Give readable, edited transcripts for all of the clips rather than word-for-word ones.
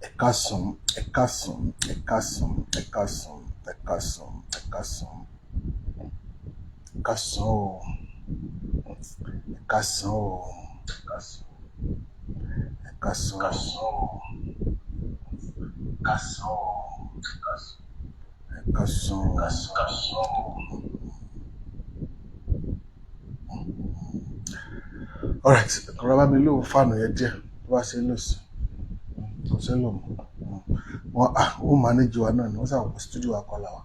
Ekason, Ekason, Ekason, Ekason, Ekason, Ekason, Ekason, Ekason, Ekason, Ekason, All right, kọ́ra bá mi lò fáànù yẹn díẹ̀ tó bá ṣe lò sí. Ṣé lò mọ́? Ó manage wa náà ni, wọ́n sábà studio wa kọ́ la wa.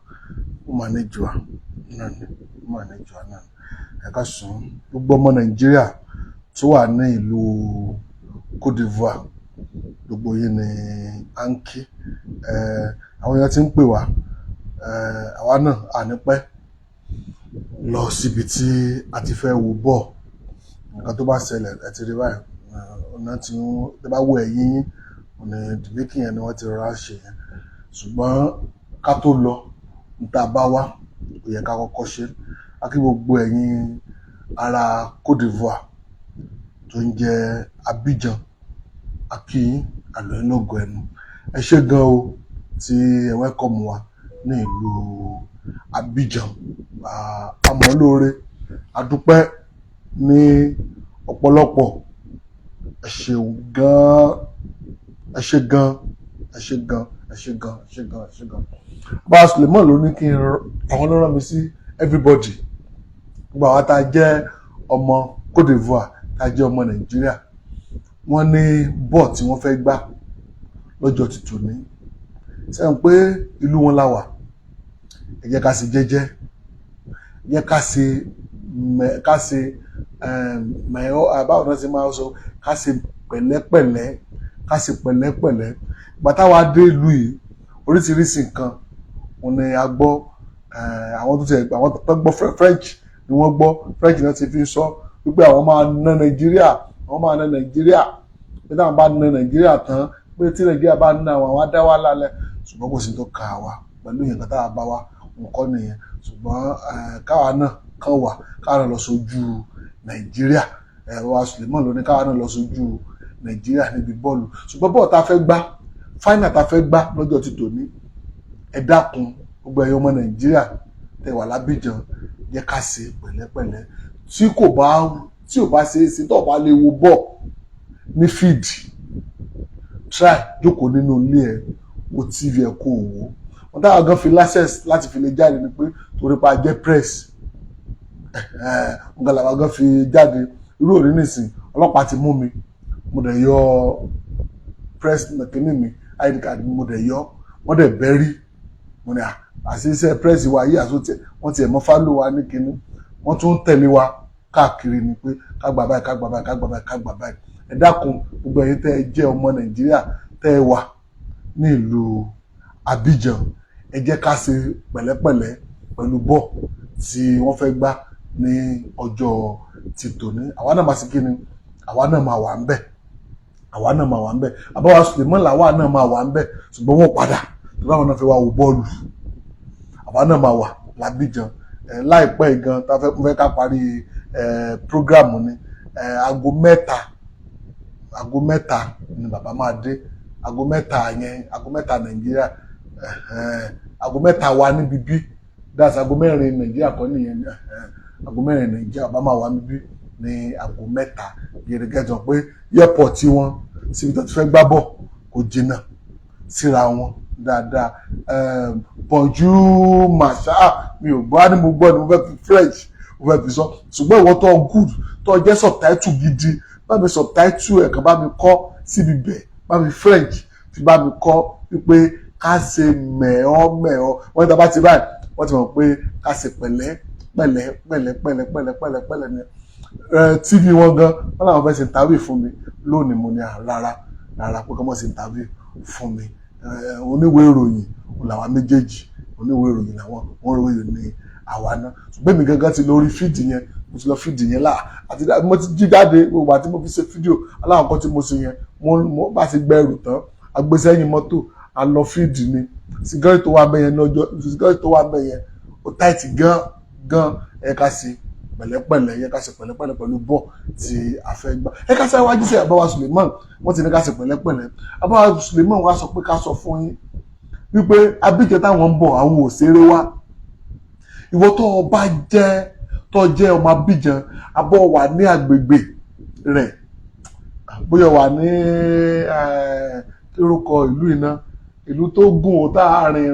Ó manage wa náà ni, ó manage wa náà ni. Ekason, gbogbo ọmọ Nàìjíríà tó wà ní ìlú Côte d'Ivoire, gbogbo yìí ni à ń kí. Àwọn èèyàn ti ń pè wá, àwa náà à ní pẹ́ lọ síbi tí a ti fẹ́ wo bọ́ọ̀. Nǹkan tó bá ṣẹlẹ̀ ẹ ti rí báyìí, ọ̀nà tí wọ́n bá wọ ẹ̀yìn yín, ọ̀nà ìdílékì yẹn ni wọ́n ti rọra ṣe yẹn. Ṣùgbọ́n ká tó lọ, níta bá wá, kò yẹ ká kọ́kọ́ ṣe. A kí gbogbo ẹ̀yin ará Côte d'Ivoire tó ń jẹ́ Abidjan, a kí yín àlọ́ inógo ẹnu. Ẹ ṣé gan o tí ẹ wẹ́kọ̀mù wa ní ìlú Abidjan. Àmọ́ lóore, a dúpẹ́ ní ọ̀pọ̀lọpọ̀. Ẹ ṣeun gan, ẹ ṣé gan, ẹ ṣé gan, ẹ ṣé gan, ẹ ṣé gan, ẹ ṣé gan. Bá Suleiman ló ní kí n àwọn ló rán mi sí everybody. Gbogbo àwọn tá jẹ́ ọmọ Côte d'Ivoire, tá jẹ́ ọmọ Nàìjíríà, wọ́n ní bọ́ọ̀ tí wọ́n fẹ́ gbá lọ́jọ́ ti tòní. Ṣé ń pé ìlú wọn la wà? Ẹ jẹ́ ká ṣe jẹ́jẹ́, ẹ jẹ́ ká ṣe báwo ni wọ́n ṣe máa sọ, ká ṣe pẹ̀lẹ́pẹ̀lẹ́, ká ṣe pẹ̀lẹ́pẹ̀lẹ́. Ìgbà táwa dé ìlú yìí, oríṣiríṣi nǹkan òun ni a gbọ́. Àwọn tó gbọ́ French ni wọ́n gbọ́. French náà ti fi sọ wípé àwọn máa ná Nàìjíríà, àwọn máa ná Nàìjíríà, pé táwọn bá ná Nàìjíríà tán, pé tí Nàìjíríà bá ná àwọn á dá wà lálẹ́. Ṣùgbọ́n kò sí tó kà wá pẹ̀lú nǹkan táwa bá wá, nǹkan nìyẹn. Ṣùgbọ́n káwa náà kàn wà, káwa náà lọ sójú Nàìjíríà. Wa Suleiman ló ní káwa náà lọ sójú Nàìjíríà níbi bọ́ọ̀lù. Ṣùgbọ́n bọ́ọ̀ tá fẹ́ gbá, final tá fẹ́ gbá lọ́jọ́ ti tòní, ẹ dákun gbogbo ẹ̀yin ọmọ Nàìjíríà tẹ́ wà l'Abidjan, jẹ́ ká ṣe pẹ̀lẹ́pẹ̀lẹ́. Tí ò bá ṣe é sí, tó bá lè wo bọ́ọ̀ ní field, try jókòó nínú ilé ẹ, wo TV ẹ kó wò. Wọ́n táwọn gan fi license láti fi lè jáde ni pé torí pa jẹ́ press. Nǹkan làwọn gan fi jáde. Irú òní nìsín, ọlọ́pàá ti mú mi, mo dẹ̀ yọ press kìíní mi, ID card mi mo dẹ̀ yọ, wọ́n dẹ̀ bẹ́rí. Mo ní àṣìṣe press wa yìí àtúntẹ̀, wọ́n ti ẹ̀mọ́ fálò wa ní kíní, wọ́n tún ń tẹ̀lé wa káàkiri ni pé ká gbà báyìí, ká gbà báyìí, ká gbà báyìí, ká gbà báyìí. Ẹ dákun gbogbo ẹ̀yin tẹ́ ẹ jẹ́ ọmọ Nàìjíríà tẹ́ ẹ wà ní ìlú Abidjan, ẹ jẹ́ ká ṣe pẹ̀lẹ́pẹ̀lẹ́ pẹ̀lú bọ́ọ̀ tí wọ́n fẹ́ gbá ní ọjọ́ ti tòní. Àwa náà máa ṣe kíni, àwa náà máa wà ń bẹ̀, àwa náà máa wà ń bẹ̀. Àbáwá Suleiman làwa náà máa wà ń bẹ̀, ṣùgbọ́n wọ́n padà tó bá wọn náà fẹ́ wá wo bọ́ọ̀lù. Àwa náà máa wà l'Abidjan. Láìpẹ́ gan tá fẹ́ ká parí program ni. Aago mẹ́ta ni bàbá máa dé. Aago mẹ́ta yẹn, aago mẹ́ta Nàìjíríà, aago mẹ́ta wa níbi bí, that's aago mẹ́rin Nàìjíríà kọ́ nìyẹn. Aago mẹ́rin Nàìjíríà bá máa wà níbí ní aago mẹ́ta. Gẹ̀rẹ́gẹ́ pé airport tí wọ́n síbi tó ti fẹ́ gbá bọ̀ kò jìnnà síra wọn dáadáa. Bonjour màṣá mi ò gbọ́, ní mo gbọ́ ni mo fẹ́ fi French mo fẹ́ fi sọ. Ṣùgbọ́n ìwọ tó good tó jẹ́ subtitle gidi, bá mi subtitle ẹ̀kan bá mi kọ́ síbi bẹ̀, bá mi French fi bá mi kọ́ wípé ká ṣe mẹ́ọ́. Wọ́n ní tá bá ti báyìí, wọ́n ti mọ̀ pé ká ṣe pẹ̀lẹ́ ni. TV wọn gan, wọ́n làwọn fẹ́ ṣe interview fún mi lónìí. Mo ní rárá pé kọ́ mọ́ ṣe interview fún mi. Oníwèé ìròyìn làwọn méjèèjì, oníwèé ìròyìn làwọn, wọ́n ròyìn ní àwa náà ṣùgbọ́n mi gangan ti lórí fídì yẹn mo ti lọ fídì yẹn là àti mo ti jí jáde gbogbo àti mo fi ṣe fídíò aláwọ̀kọ́ tí mo ṣe yẹn mo bá ti gbẹrù tán agbésẹ́yìn mọ́tò a lọ fídì ni sígárì tó wà bẹ́yẹn lọ́jọ́ sígárì tó wà bẹ́yẹn ó táìtì gan ẹ ká sí pẹ̀lẹ́pẹ̀lẹ́ yẹ ká ṣe pẹ̀lẹ́pẹ̀lẹ́ pẹ̀lú bọ́ tí a fẹ́ gbà ẹ ká sáré wájú sí àbáwá Suleiman wọ́n ti ní ká ṣe pẹ̀lẹ́pẹ̀lẹ́ àbáwá Suleiman wá sọ pé ká sọ fún yín wípé Abidjan táwọn ń bọ̀ àwọn òṣèré wá ìwọ tó jẹ́ ọmọ Abidjan abọ́ wà ní agbègbè rẹ̀ bóyá wà ní kírúkọ ìlú iná ìlú tó gùn ó tá a rìn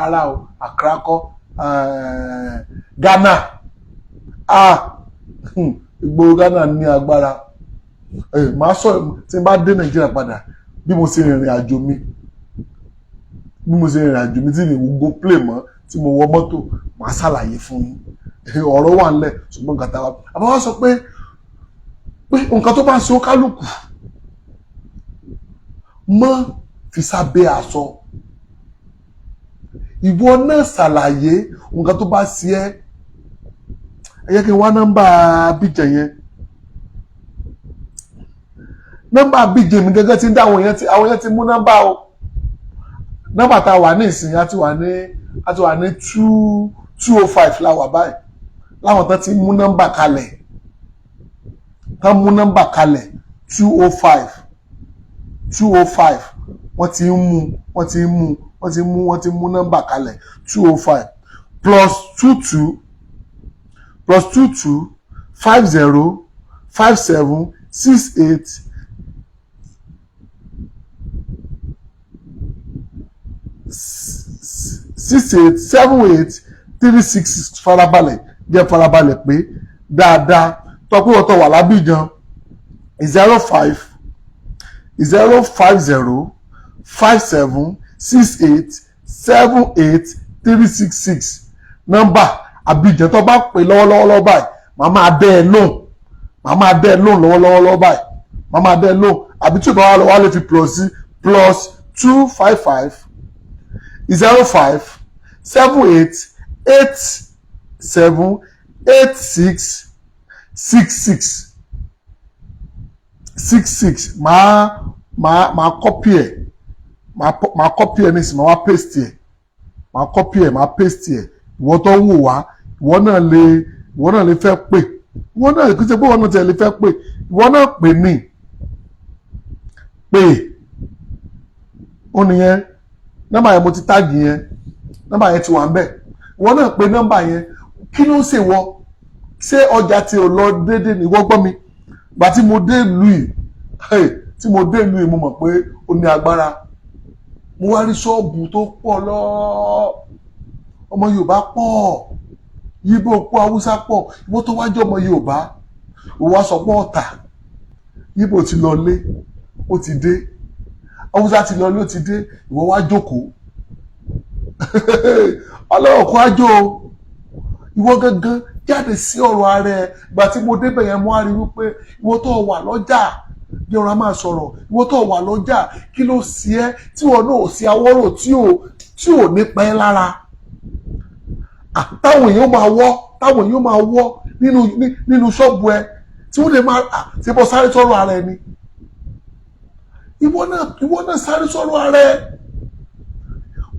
ara o Accra kọ́ Ghana ìgboro Ghana ní agbára màá sọ tí n bá dé Nàìjíríà padà bí mo ṣe rìnrìn àjò mi tí mi go play mọ́ tí mo wọ mọ́tò màá ṣàlàyé fún yín ọ̀rọ̀ wà nílẹ̀ ṣùgbọ́n nǹkan táwa àbá wá sọ pé nǹkan tó bá ṣe ó kálukú mọ́ fi sábẹ́ aṣọ ìwọ náà ṣàlàyé nǹkan tó bá ṣe ẹ́ ẹ yẹ kí n wá nọ́mbà Abidjan yẹn nọ́mbà Abidjan mi gẹ́gẹ́ tí ń dá àwọn èèyàn ti mú nọ́mbà o nọ́mbà tá a wà ní ìsìn àti wà ní 205 la wà báyìí láwọn tán ti mú nọ́mbà kalẹ̀ 205 wọ́n ti mú nọ́mbà kalẹ̀ 205 +22 50 57 68 6878 farabalẹ̀ jẹ́ farabalẹ̀ pé dáadáa tọ́pẹ́ ọ̀tọ̀ wà lábìjan 05 050 57 68 78 366 nọ́mbà Abidjan tó bá pè lọ́wọ́lọ́wọ́ báyìí màá máa dẹ́ ẹ lóhùn lọ́wọ́lọ́wọ́ báyìí màá máa dẹ́ ẹ lóhùn àbí tí o bá wà lọ́wọ́ lè fi +255 05 78 87 86 66 máa copy ẹ̀ máa copy ẹ̀ nísìnyí máa wá paste ẹ̀ máa copy ẹ̀ máa paste ẹ̀ ìwọ tó ń wò wá ìwọ náà lè fẹ́ pè ìwọ náà kí n ṣe pé ìwọ náà tẹ̀ lè fẹ́ pè ìwọ náà pè mí pè ó nìyẹn nọ́mbà yẹn mo ti táàgì yẹn nọ́mbà yẹn ti wà ń bẹ̀ ìwọ náà pè nọ́mbà yẹn kí ló ṣe wọ ṣé ọjà tí ò lọ déédéé ní ìwọ gbọ́ mi gbà tí mo dé ìlú yìí mo mọ̀ pé ó ní agbára mo wá rí ṣọ́ọ̀bù tó pọ̀ lọ ọmọ Yorùbá pọ̀ Yíbò pọ̀ Haúsá pọ̀ ìwọ tó wájú ọmọ Yorùbá ó wá sọ pé ọ̀tà Yíbò ti lọ lé ó ti dé Haúsá ti lọ lé ó ti dé ìwọ wá jókòó ọlọ́run kó ájò ìwọ gangan jáde sí ọ̀rọ̀ ara ẹ̀ ìgbà tí mo débẹ̀ yẹn mo á rí wípé ìwọ tó wà lọ́jà bí ọ̀rọ̀ máa sọ̀rọ̀ ìwọ tó wà lọ́jà kí ló sí ẹ́ tí wọn náà sí awọ́rò tí ò ní pẹ́ lára táwọn èèyàn máa wọ́ nínú ṣọ́ọ̀bù ẹ tí wọ́n lè máa ṣe bọ́ sáré sọ̀rọ̀ ara ẹ ni ìwọ náà sáré sọ̀rọ̀ ara ẹ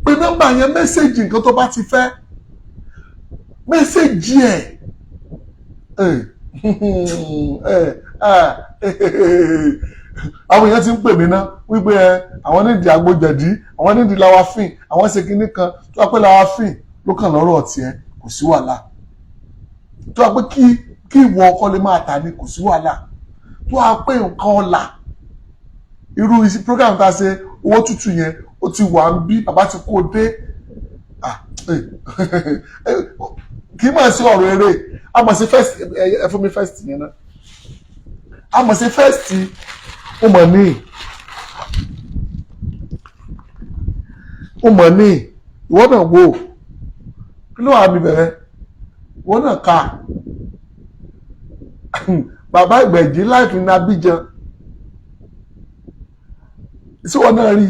pé nọ́mbà yẹn mẹ́sẹ̀jì nǹkan tó bá ti fẹ́ mẹ́sẹ̀jì ẹ̀ àwọn èèyàn ti ń pè mí ná wípé àwọn nídìí agbójẹ̀dí àwọn nídìí lawafin àwọn ṣe kinní kan tó wá pé lawafin ló kàn lọ́rọ̀ tiẹ̀ kò sí wàhálà tó wá pé kí ìwọ ọkọ lè máa tà ní kò sí wàhálà tó wá pé nǹkan ọ̀la irú program tá a ṣe owó tútù yẹn ó ti wà ń bí bàbá ti kó dé kì í máa ṣe ọ̀rọ̀ eré a máa ṣe first ẹ fún mi first yẹn náà a máa ṣe first ó mọ̀ ní ìwọ náà wò kí ló wà mí bẹ̀rẹ̀ ìwọ náà ka bàbá Egbeji life ní Abidjan sí wọn náà rí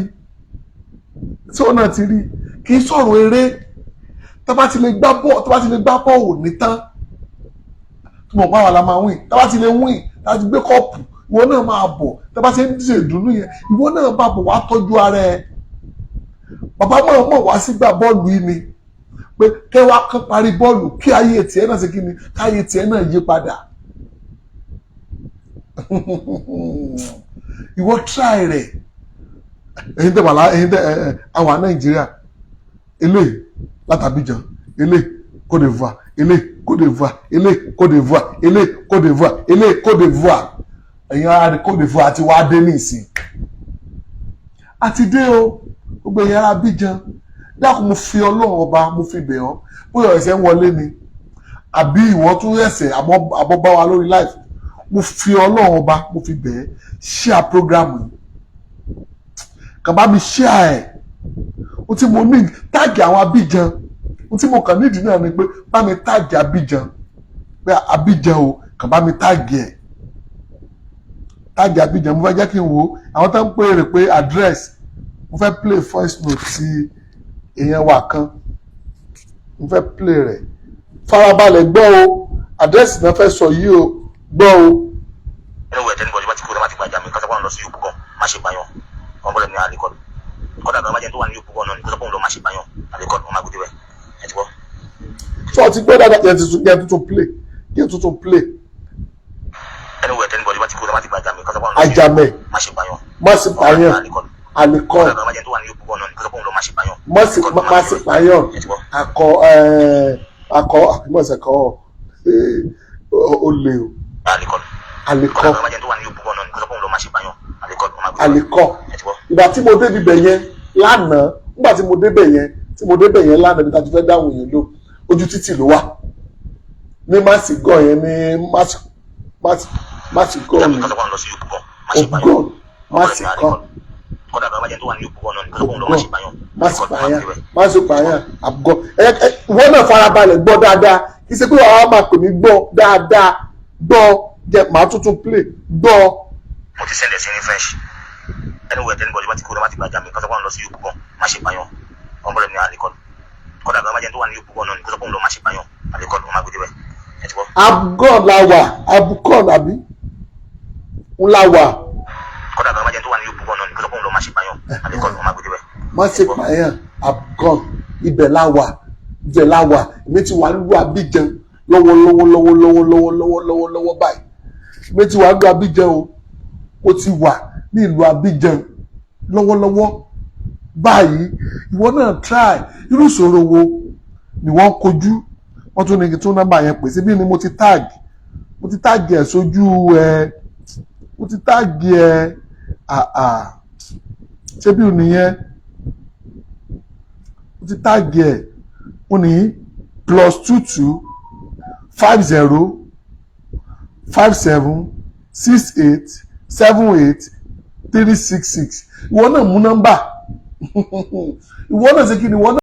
sí wọn náà ti rí kì í sọ̀rọ̀ eré. Tá bá ti lè gbá bọ́ọ̀lù ní tán tó mọ̀ pàwọn la máa win, tá bá ti lè win láti gbé kọ́ọ̀pù ìwọ náà máa bọ̀, tá bá ti ń ṣe ìdùnnú yẹn ìwọ náà bá bọ̀ wá tọ́jú ara ẹ. Bàbá mọ̀ wá sígbà bọ́ọ̀lù yìí ni pé kẹwàá kan parí bọ́ọ̀lù kí ayé tiẹ̀ náà ṣe kí ni káyé tiẹ̀ náà yí padà. Ìwọ try rẹ̀ ẹ̀yin tẹ́ wà àwọn Nàìjíríà eléyìí láti Abidjan eléyìí Côte d'Ivoire eléyìí Côte d'Ivoire eléyìí Côte d'Ivoire eléyìí Côte d'Ivoire eléyìí Côte d'Ivoire ẹ̀yin ará Côte d'Ivoire àti wá dé ní ìsìn àti dé o gbogbo ẹ̀yin ará Abidjan dákun mo fi Ọlọ́run ọba mo fi bẹ̀ ọ́ bóyá ẹ̀sẹ̀ ń wọlé ni àbí ìwọ tún ẹ̀sẹ̀ àbọ̀ bá wa lórí live mo fi Ọlọ́run ọba mo fi bẹ̀ ẹ́ share program yìí kàn bá mi share ẹ̀ o tí mo ní táàgì àwọn Abidjan o tí mo kàn nídìí náà ni pé bá mi táàgì Abidjan pé Abidjan o kàn bá mi táàgì ẹ̀ táàgì Abidjan mo fẹ́ jẹ́ kí n wo àwọn tó ń pè rè pé address mo fẹ́ play voice note ti èèyàn wà kan mo fẹ́ play rẹ̀ farabalẹ̀ gbọ́ o address náà fẹ́ sọ yìí o gbọ́ o. ẹnu wẹ̀ tẹ́nibọ̀dì bá ti kúrò láti gbàjà mi kọ́sọ́pọ̀ lọ sí yòókù gan má ṣe pààyàn wọn bọ́lẹ̀ ní àlékọ́lù kọ́dà bí wọ́n bá jẹ́ tó wà ní yòókù gan náà ní kọ́sọ́pọ̀ lọ má ṣe pààyàn àlékọ́lù wọn má gbé rẹ̀ ẹ̀ ti bọ́. sọ ti gbé dáadáa yẹn tuntun play. ẹnu wẹ̀ tẹ́nibọ̀dì bá ti kúrò láti gbàjà mi kọ́sọ́pọ̀ lọ sí Ajamẹ má ṣe pààyàn àlékọ́ kọ́dà bí wọ́n bá jẹ́ tó wà ní yòókù gan náà ní kọ́sọ́pọ̀ lọ má ṣe pààyàn má sì pààyàn akọ àbímọ̀sẹ̀ kọ́ ó lè o àlékọ́ ìgbà tí mo débi bẹ̀ yẹn lánàá nígbà tí mo débẹ̀ yẹn lánàá nígbà tí fẹ́ dáhùn yẹn ló ojú títì ló wà ní màsígọ̀ yẹn ní màsígọ̀ yẹn ògùn màsíkọ̀ màsípààyàn àbùgọ́ ìwọ náà farabalẹ̀ gbọ́ dáadáa kì í ṣe pé wàá máa pè mí gbọ́ dáadáa gbọ́ jẹ́ màá tuntun play gbọ́. mo ti sẹ́ndẹ̀ sí ní fresh ẹnu wẹ̀ tẹ́nibọ̀dì bá ti kúrò láti gbàjà mi kọ́sọ́pọ̀ lọ sí yòókù gan má ṣe pààyàn wọn bọ́lẹ̀ ní àlékọ́lù kọ́dà bí wọ́n bá jẹ́ tó wà ní yòókù gan náà ní kọ́sọ́pọ̀ lọ má ṣe pààyàn àlékọ́lù wọn má gbé rẹ̀ ẹ̀ ti bọ́. abgọ́ la wà abukọ́ nàbí ń la wà. kọ́dà bí wọ́n bá jẹ́ tó wà ní yòókù gan náà ní kọ́sọ́pọ̀ lọ má ṣe pààyàn àlékọ́lù wọn má gbé rẹ̀. má ṣe pààyàn abgọ́ ibẹ̀ la wà èmi ti wà nílùú Abidjan lọ́wọ́ báyìí èmi ti wà nílùú Abidjan o ti wà ní ìlú Abidjan lọ́wọ́lọ́wọ́ báyìí ìwọ náà try irú ìṣòro wo ni wọ́n kojú wọ́n tún ní kí tún nọ́mbà yẹn pè síbí ni mo ti tag ẹ̀ sójú ẹ̀ mo ti tag ẹ̀ ṣé bí nìyẹn mo ti tag ẹ̀ ó ní +22 50 57 68 78 366 ìwọ náà mú nọ́mbà ìwọ náà ṣe kí ni ìwọ náà.